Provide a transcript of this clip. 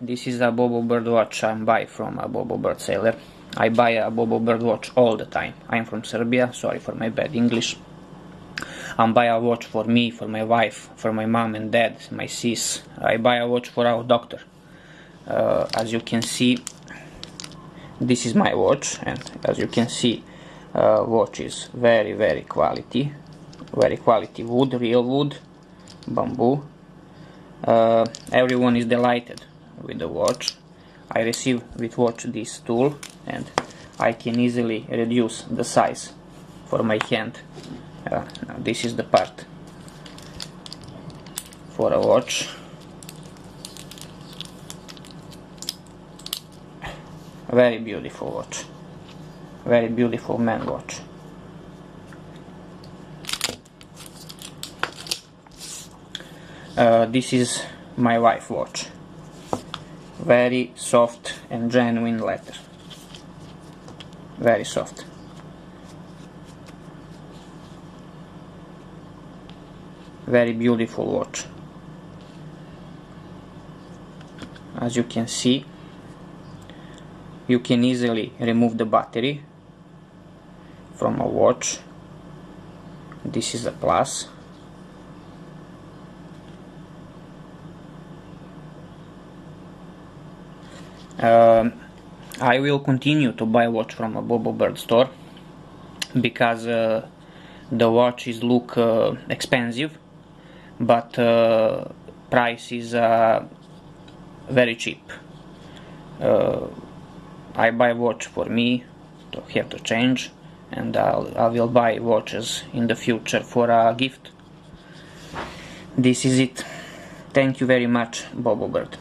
this is a Bobo bird watch I buy from a Bobo bird seller. I buy a Bobo bird watch all the time. I'm from Serbia, sorry for my bad English. I buy a watch for me, for my wife, for my mom and dad, my sis. I buy a watch for our doctor. As you can see, this is my watch, and as you can see, watch is very quality wood, real wood, bamboo. Everyone is delighted with the watch. I receive with watch this tool, and I can easily reduce the size for my hand. Now this is the part for a watch. Very beautiful watch, very beautiful man watch. This is my wife watch. Very soft and genuine leather. Very soft. Very beautiful watch. As you can see, you can easily remove the battery from a watch. This is a plus. I will continue to buy watch from a Bobo bird store because the watches look expensive, but price is very cheap. I buy watch for me to have to change, and I will buy watches in the future for a gift. This is it. Thank you very much, Bobo bird.